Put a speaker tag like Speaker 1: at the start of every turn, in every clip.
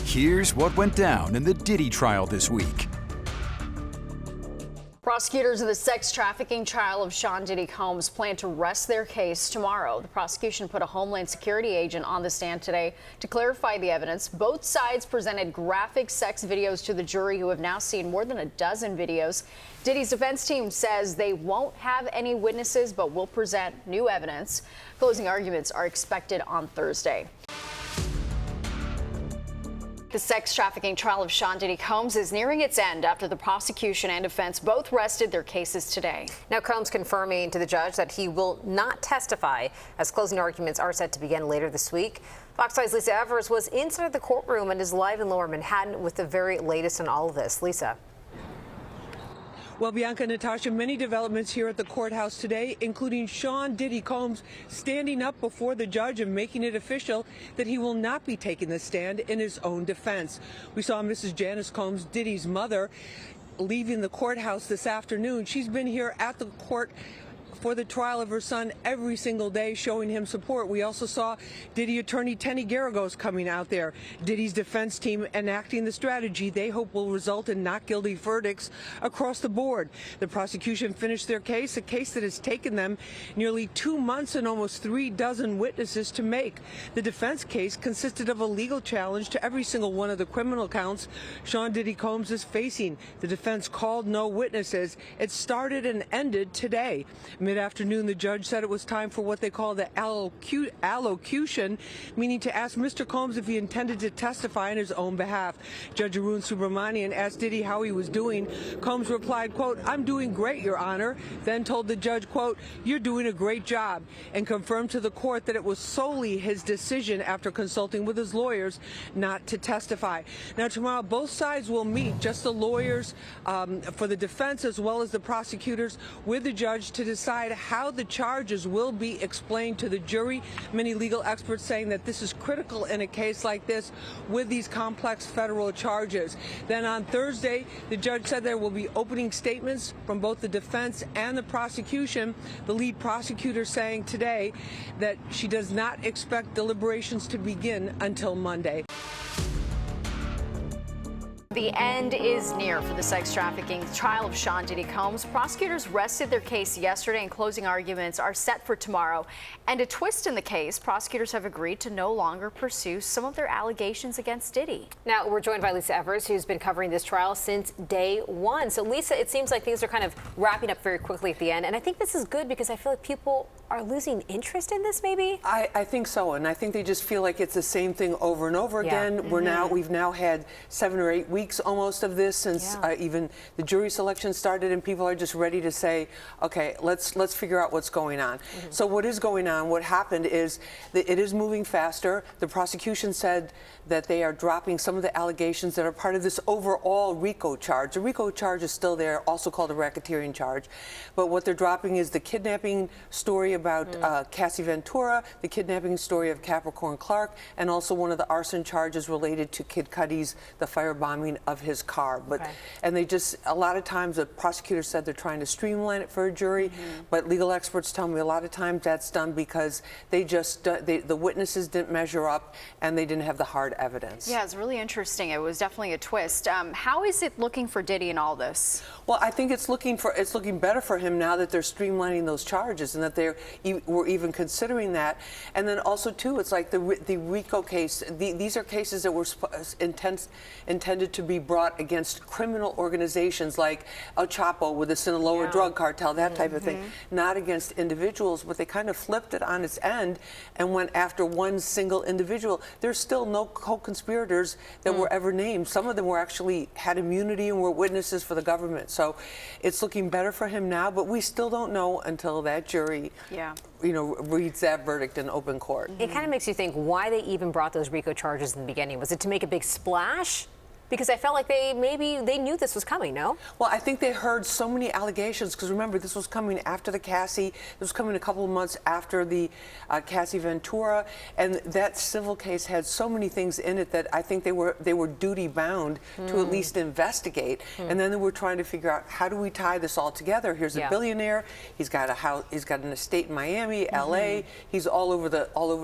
Speaker 1: Here's what went down in the Diddy trial this week.
Speaker 2: Prosecutors of the sex trafficking trial of Sean Diddy Combs plan to rest their case tomorrow. The prosecution put a Homeland Security agent on the stand today to clarify the evidence. Both sides presented graphic sex videos to the jury, who have now seen more than a dozen videos. Diddy's defense team says they won't have any witnesses, but will present new evidence. Closing arguments are expected on Thursday. The sex trafficking trial of Sean Diddy Combs is nearing its end after the prosecution and defense both rested their cases today.
Speaker 3: Now, Combs confirming to the judge that he will not testify as closing arguments are set to begin later this week. Fox 5's Lisa Evers was inside the courtroom and is live in Lower Manhattan with the very latest on all of this. Lisa.
Speaker 4: Well, Bianca, Natasha, many developments here at the courthouse today, including Sean Diddy Combs standing up before the judge and making it official that he will not be taking the stand in his own defense. We saw Mrs. Janice Combs, Diddy's mother, leaving the courthouse this afternoon. She's been here at the court for the trial of her son every single day, showing him support. We also saw Diddy attorney Tenny Garagos coming out there. Diddy's defense team enacting the strategy they hope will result in not guilty verdicts across the board. The prosecution finished their case, a case that has taken them nearly 2 months and almost 3 dozen witnesses to make. The defense case consisted of a legal challenge to every single one of the criminal counts Sean Diddy Combs is facing. The defense called no witnesses. It started and ended today. Mid-afternoon, the judge said it was time for what they call the allocution, meaning to ask Mr. Combs if he intended to testify on his own behalf. Judge Arun Subramanian asked Diddy how he was doing. Combs replied, quote, "I'm doing great, Your Honor," then told the judge, quote, "You're doing a great job," and confirmed to the court that it was solely his decision after consulting with his lawyers not to testify. Now, tomorrow, both sides will meet, just the lawyers for the defense as well as the prosecutors, with the judge to decide how the charges will be explained to the jury. Many legal experts saying that this is critical in a case like this with these complex federal charges. Then on Thursday, the judge said there will be opening statements from both the defense and the prosecution. The lead prosecutor saying today that she does not expect deliberations to begin until Monday.
Speaker 2: The end is near for the sex trafficking trial of Sean Diddy Combs. Prosecutors rested their case yesterday, and closing arguments are set for tomorrow. And a twist in the case, prosecutors have agreed to no longer pursue some of their allegations against Diddy.
Speaker 3: Now, we're joined by Lisa Evers, who's been covering this trial since day one. So, Lisa, it seems like things are kind of wrapping up very quickly at the end. And I think this is good because I feel like people are losing interest in this, maybe?
Speaker 5: I think so. And I think they just feel like it's the same thing over and over again. We've now had 7 or 8 weeks almost of this since even the jury selection started, and people are just ready to say, okay, let's figure out what's going on. So what is going on, what happened is that it is moving faster. The prosecution said that they are dropping some of the allegations that are part of this overall RICO charge. The RICO charge is still there, also called a racketeering charge. But what they're dropping is the kidnapping story about Cassie Ventura, the kidnapping story of Capricorn Clark, and also one of the arson charges related to Kid Cudi's, the firebombing of his car. But and they just, a lot of times the prosecutors said they're trying to streamline it for a jury, but legal experts tell me a lot of times that's done because they just the witnesses didn't measure up and they didn't have the hard evidence.
Speaker 2: Yeah, it's really interesting. It was definitely a twist. How is it looking for Diddy in all this?
Speaker 5: Well, I think it's looking better for him now that they're streamlining those charges and that we're even considering that. And then also too, it's like the RICO case. These are cases that were intended to be brought against criminal organizations like El Chapo with the Sinaloa drug cartel, that type of thing, not against individuals. But they kind of flipped it on its end and went after one single individual. There's still no co-conspirators that were ever named. Some of them were actually had immunity and were witnesses for the government. So it's looking better for him now, but we still don't know until that jury reads that verdict in open court.
Speaker 3: It kind of makes you think why they even brought those RICO charges in the beginning. Was it to make a big splash? Because I felt like they knew this was coming, no?
Speaker 5: Well, I think they heard so many allegations, because remember, this was coming after the Cassie, this was coming a couple of months after the Cassie Ventura, and that civil case had so many things in it that I think they were duty bound to at least investigate. And then they were trying to figure out, how do we tie this all together? Here's a billionaire, he's got a house, he's got an estate in Miami, LA, he's all over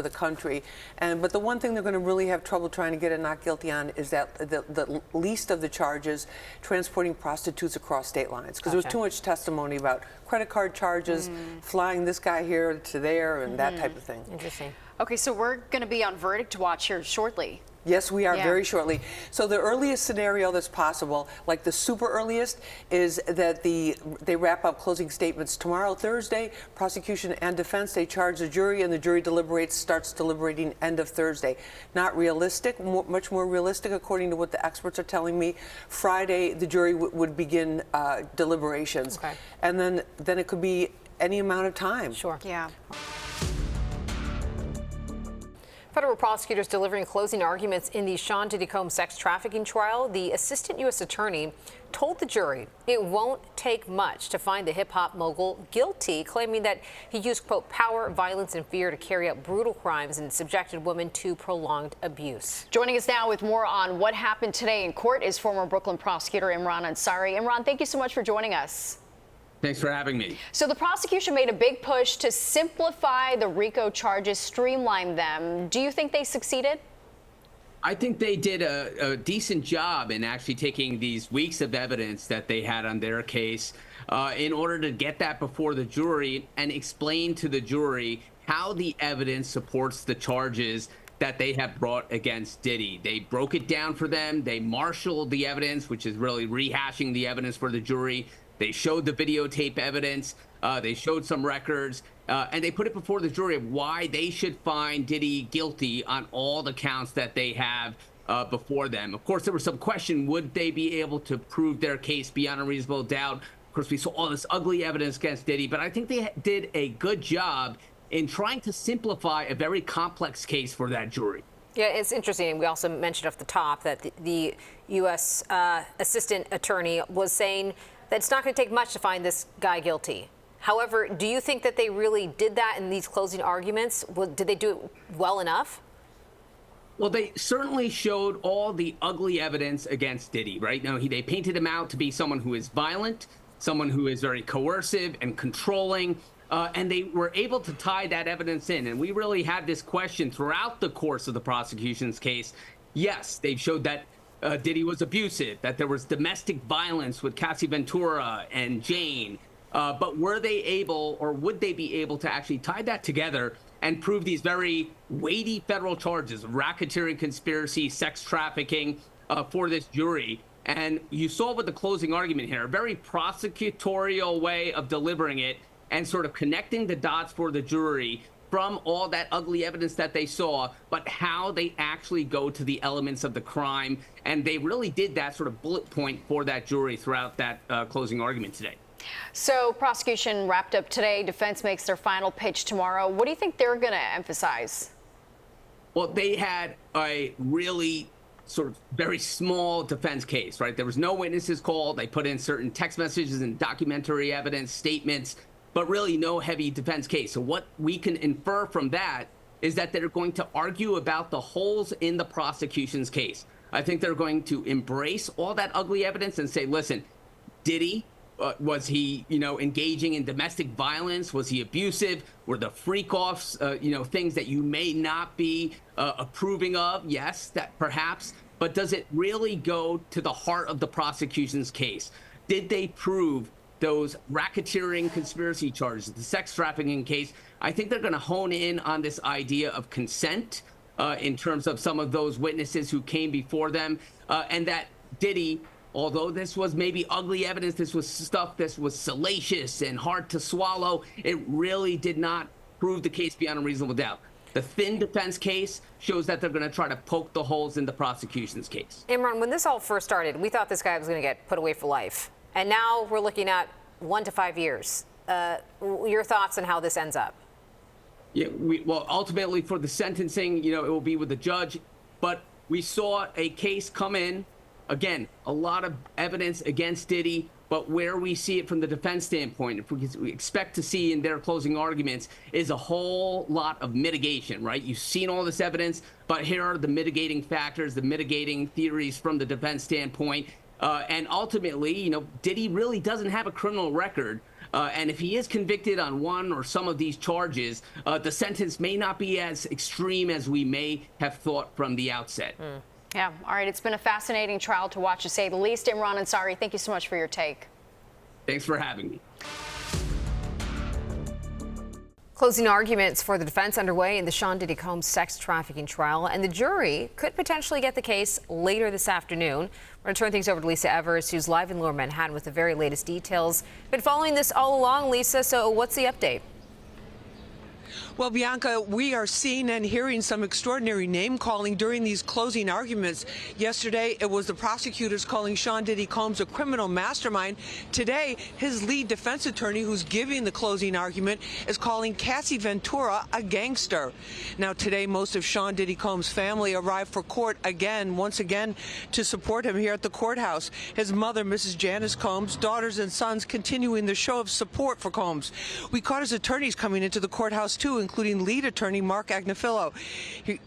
Speaker 5: the country. But the one thing they're going to really have trouble trying to get a not guilty on is that the least of the charges, transporting prostitutes across state lines, because there was too much testimony about credit card charges, flying this guy here to there, and that type of thing.
Speaker 3: Interesting.
Speaker 2: Okay, so we're going to be on verdict watch here shortly.
Speaker 5: Yes, we are, very shortly. So the earliest scenario that's possible, like the super earliest, is that they wrap up closing statements tomorrow, Thursday. Prosecution and defense, they charge the jury, and the jury starts deliberating end of Thursday. Not realistic, much more realistic, according to what the experts are telling me. Friday, the jury would begin deliberations. Okay. And then it could be any amount of time.
Speaker 3: Sure.
Speaker 2: Yeah.
Speaker 3: Federal prosecutors delivering closing arguments in the Sean Diddy Combs sex trafficking trial. The assistant U.S. attorney told the jury it won't take much to find the hip-hop mogul guilty, claiming that he used, quote, power, violence, and fear to carry out brutal crimes and subjected women to prolonged abuse.
Speaker 2: Joining us now with more on what happened today in court is former Brooklyn prosecutor Imran Ansari. Imran, thank you so much for joining us.
Speaker 6: Thanks for having me.
Speaker 2: So the prosecution made a big push to simplify the RICO charges, streamline them. Do you think they succeeded?
Speaker 6: I think they did a decent job in actually taking these weeks of evidence that they had on their case in order to get that before the jury and explain to the jury how the evidence supports the charges that they have brought against Diddy. They broke it down for them. They marshaled the evidence, which is really rehashing the evidence for the jury. They showed the videotape evidence, they showed some records, and they put it before the jury of why they should find Diddy guilty on all the counts that they have before them. Of course, there was some question, would they be able to prove their case beyond a reasonable doubt? Of course, we saw all this ugly evidence against Diddy, but I think they did a good job in trying to simplify a very complex case for that jury.
Speaker 3: Yeah, it's interesting. We also mentioned off the top that the U.S. assistant attorney was saying that it's not going to take much to find this guy guilty. However, do you think that they really did that in these closing arguments? Did they do it well enough?
Speaker 6: Well, they certainly showed all the ugly evidence against Diddy, right? Now, they painted him out to be someone who is violent, someone who is very coercive and controlling, and they were able to tie that evidence in. And we really had this question throughout the course of the prosecution's case. Yes, they showed that Diddy was abusive, that there was domestic violence with Cassie Ventura and Jane. But were they able, or would they be able to actually tie that together and prove these very weighty federal charges of racketeering, conspiracy, sex trafficking for this jury? And you saw with the closing argument here, a very prosecutorial way of delivering it and sort of connecting the dots for the jury from all that ugly evidence that they saw, but how they actually go to the elements of the crime. And they really did that sort of bullet point for that jury throughout that closing argument today.
Speaker 2: So prosecution wrapped up today. Defense makes their final pitch tomorrow. What do you think they're going to emphasize?
Speaker 6: Well, they had a really sort of very small defense case, right? There was no witnesses called. They put in certain text messages and documentary evidence, statements, but really no heavy defense case. So what we can infer from that is that they're going to argue about the holes in the prosecution's case. I think they're going to embrace all that ugly evidence and say, listen, Diddy, was he, engaging in domestic violence? Was he abusive? Were the freak-offs, things that you may not be approving of? Yes, that perhaps. But does it really go to the heart of the prosecution's case? Did they prove those racketeering conspiracy charges, the sex trafficking case? I think they're going to hone in on this idea of consent in terms of some of those witnesses who came before them, and that Diddy, although this was maybe ugly evidence, this was stuff that was salacious and hard to swallow, it really did not prove the case beyond a reasonable doubt. The thin defense case shows that they're going to try to poke the holes in the prosecution's case.
Speaker 3: Imran, when this all first started, we thought this guy was going to get put away for life. And now we're looking at 1 to 5 years. Your thoughts on how this ends up?
Speaker 6: Yeah, well, ultimately for the sentencing, it will be with the judge. But we saw a case come in again, a lot of evidence against Diddy, but where we see it from the defense standpoint, if we expect to see in their closing arguments, is a whole lot of mitigation, right? You've seen all this evidence, but here are the mitigating factors, the mitigating theories from the defense standpoint. And ultimately, you know, Diddy really doesn't have a criminal record. And if he is convicted on one or some of these charges, the sentence may not be as extreme as we may have thought from the outset.
Speaker 2: Yeah. All right. It's been a fascinating trial to watch, to say the least. Imran Ansari, thank you so much for your take.
Speaker 6: Thanks for having me.
Speaker 3: Closing arguments for the defense underway in the Sean Diddy Combs sex trafficking trial, and the jury could potentially get the case later this afternoon. We're going to turn things over to Lisa Evers, who's live in Lower Manhattan with the very latest details. Been following this all along, Lisa, so what's the update?
Speaker 4: Well, Bianca, we are seeing and hearing some extraordinary name-calling during these closing arguments. Yesterday, it was the prosecutors calling Sean Diddy Combs a criminal mastermind. Today, his lead defense attorney, who's giving the closing argument, is calling Cassie Ventura a gangster. Now, today, most of Sean Diddy Combs' family arrived for court once again, to support him here at the courthouse. His mother, Mrs. Janice Combs, daughters and sons continuing the show of support for Combs. We caught his attorneys coming into the courthouse, too, including lead attorney Mark Agnifilo.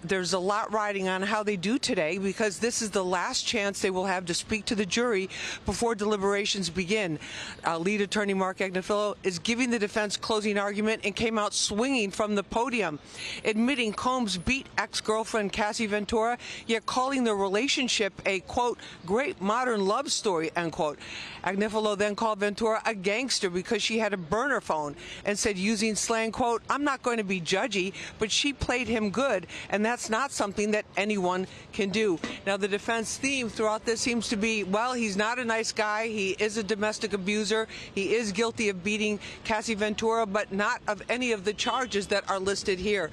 Speaker 4: There's a lot riding on how they do today, because this is the last chance they will have to speak to the jury before deliberations begin. Lead attorney Mark Agnifilo is giving the defense closing argument and came out swinging from the podium, admitting Combs beat ex-girlfriend Cassie Ventura, yet calling their relationship a, quote, great modern love story, end quote. Agnifilo then called Ventura a gangster because she had a burner phone, and said, using slang, quote, I'm not going to be judgy, but she played him good, and that's not something that anyone can do. Now, the defense theme throughout this seems to be, well, he's not a nice guy, he is a domestic abuser, he is guilty of beating Cassie Ventura, but not of any of the charges that are listed here.